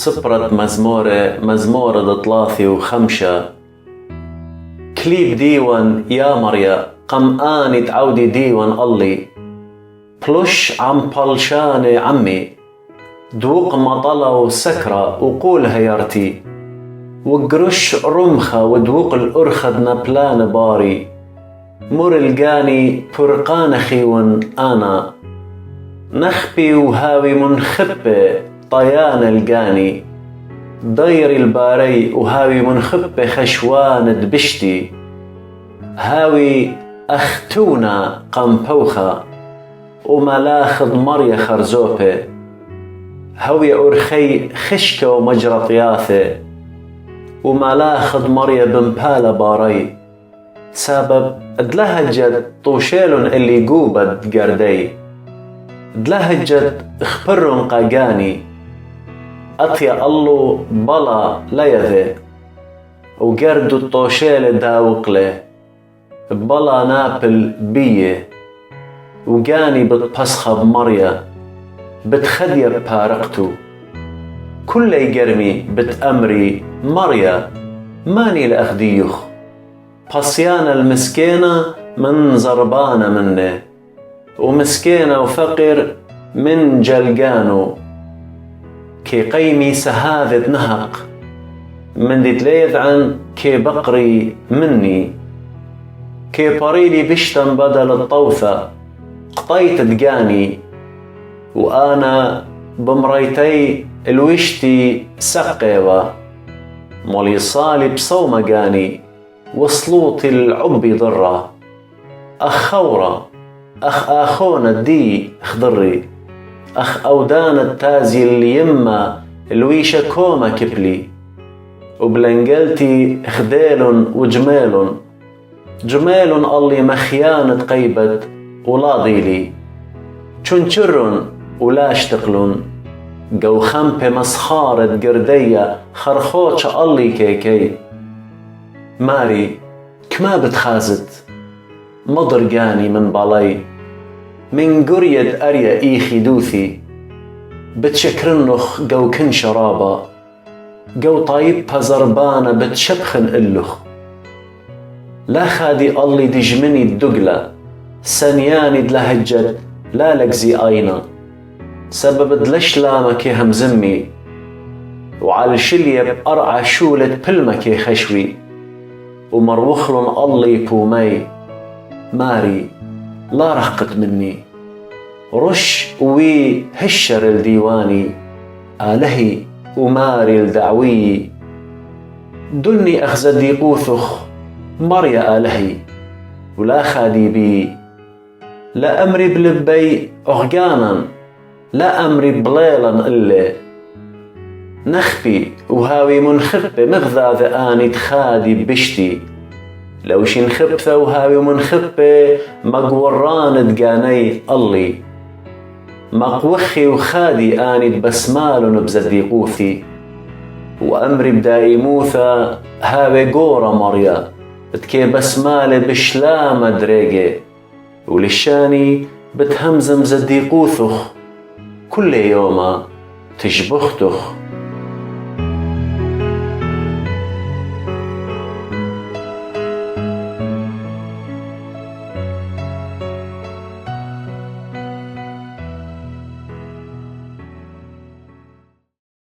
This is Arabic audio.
صبرت مزمورة 3 و5 كليب ديوان يا مريا قم آني تعودي ديوان الله بلش عم بلشاني عمي دوق مطلة وسكرة وقول هيارتي وقرش رمخة ودوق الأرخد نبلان باري مر القاني فرقان خيون أنا نخبي وهاوي منخبة طيان القاني ضير الباري وهاوي منخبة خشوان دبشتي هاوي أختونا قمبوخة وملاخض مريا خرزوبة هاوي أرخي خشكة ومجرى طياثة وملاخض مريا بمبالة باري سبب دلهجت طوشيلن اللي قوبت قردي دلهجت اخبرن قاقاني أطيا الله بلا ليذي وقردو الطوشيل داوقله بلا نابل بيه وقاني بتبسخة بمريا بتخدي بارقتو كل يقرمي بتأمري مريا ماني لأخديخ بصيانة المسكينة من زربانة منه ومسكينة وفقر من جلقانو كي قيمي سهاذة نهق من دي تليذ عن كي بقري مني كي بريلي بشتم بدل الطوثة قطيت دقاني وأنا بمريتي الوشتي سقيوة مولي صالي بصوم قاني وصلوتي العبي ضرة أخ خورة أخ آخونا الدي خضري أخ أودان التازي اللي يما الويشة كوما كبلي وبلنقلتي خديل وجميل جميل اللي مخيانة قيبت ولا ضيلي تشنشرن ولا اشتقلن قو خمبة مسخارة قردية خرخوش اللي كيكي ماري كما بتخازت مضر قاني من بالي من قرية أريا إيخي دوثي بتشكرنخ قو كن شرابة قو طايبها زربانة بتشبخن إلخ لا خادي اللي دجمني الدقلة سنياني دلهجت لا لكزي أينا سبب دلش لامكي همزمي وعلى شلية بأرعى شولة بلمكي خشوي ومروخلن اللي بومي ماري لا رحقت مني رش وي هشر الديواني آلهي وماري الدعوي دني أخزد ديقوثخ مريا آلهي ولا خادي بي لا أمري بلبي أغقانا لا أمري بليلا إلا نخبي وهاوي منخبة مغذاذ آني تخادي بشتي لو شي نخبثة وهاوي منخبة مقوران دقاني اللي مقوخي وخادي آني بسمال بزدي قوثي وأمري بداي موثى هاوي قورة مريا بتكي بسمال بشلام دريقي ولشاني بتهمزم زدي قوثخ كل يوم تشبختخ